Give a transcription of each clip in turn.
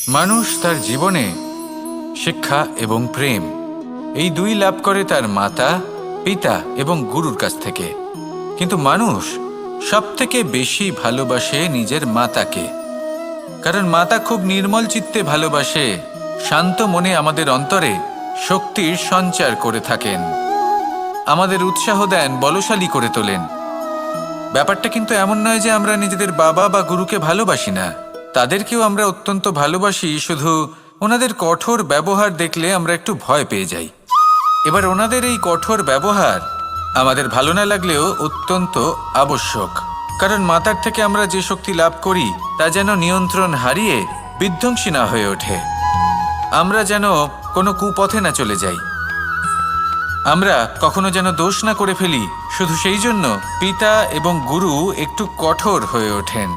মানুষ তার জীবনে শিক্ষা এবং প্রেম এই দুই লাভ করে তার মাতা, পিতা এবং গুরুর কাছ থেকে। কিন্তু মানুষ সবথেকে বেশি ভালোবাসে নিজের মাতাকে, কারণ মাতা খুব নির্মল চিত্তে ভালোবাসে, শান্ত মনে আমাদের অন্তরে শক্তির সঞ্চার করে থাকেন, আমাদের উৎসাহ দেন, বলশালী করে তোলেন। ব্যাপারটা কিন্তু এমন নয় যে আমরা নিজেদের বাবা বা গুরুকে ভালোবাসি না, তাদেরকেও আমরা অত্যন্ত ভালোবাসি, শুধু ওনাদের কঠোর ব্যবহার দেখলে আমরা একটু ভয় পেয়ে যাই। এবার ওনাদের এই কঠোর ব্যবহার আমাদের ভালো না লাগলেও অত্যন্ত আবশ্যক, কারণ মাতার থেকে আমরা যে শক্তি লাভ করি তা যেন নিয়ন্ত্রণ হারিয়ে বিধ্বংসী না হয়ে ওঠে, আমরা যেন কোনো কুপথে না চলে যাই, আমরা কখনো যেন দোষ না করে ফেলি। শুধু সেই জন্য পিতা এবং গুরু একটু কঠোর হয়ে ওঠেন,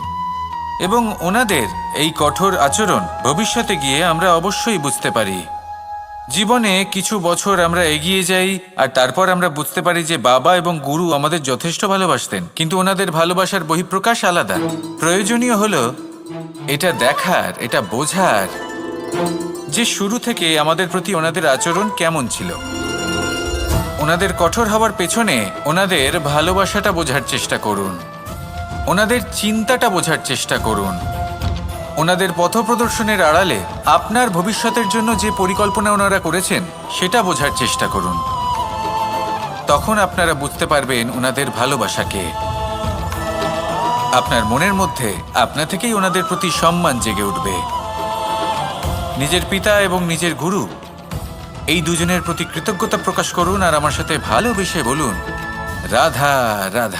এবং ওনাদের এই কঠোর আচরণ ভবিষ্যতে গিয়ে আমরা অবশ্যই বুঝতে পারি। জীবনে কিছু বছর আমরা এগিয়ে যাই আর তারপর আমরা বুঝতে পারি যে বাবা এবং গুরু আমাদের যথেষ্ট ভালোবাসতেন, কিন্তু ওনাদের ভালোবাসার বহিঃপ্রকাশ আলাদা। প্রয়োজনীয় হলো এটা দেখার, এটা বোঝার যে শুরু থেকে আমাদের প্রতি ওনাদের আচরণ কেমন ছিল। ওনাদের কঠোর হওয়ার পেছনে ওনাদের ভালোবাসাটা বোঝার চেষ্টা করুন, ওনাদের চিন্তাটা বোঝার চেষ্টা করুন, ওনাদের পথপ্রদর্শনের আড়ালে আপনার ভবিষ্যতের জন্য যে পরিকল্পনা ওনারা করেছেন সেটা বোঝার চেষ্টা করুন। তখন আপনারা বুঝতে পারবেন ওনাদের ভালোবাসাকে। আপনার মনের মধ্যে আপনা থেকেই ওনাদের প্রতি সম্মান জেগে উঠবে। নিজের পিতা এবং নিজের গুরু এই দুজনের প্রতি কৃতজ্ঞতা প্রকাশ করুন আর আমার সাথে ভালোবেসে বলুন, রাধা রাধা।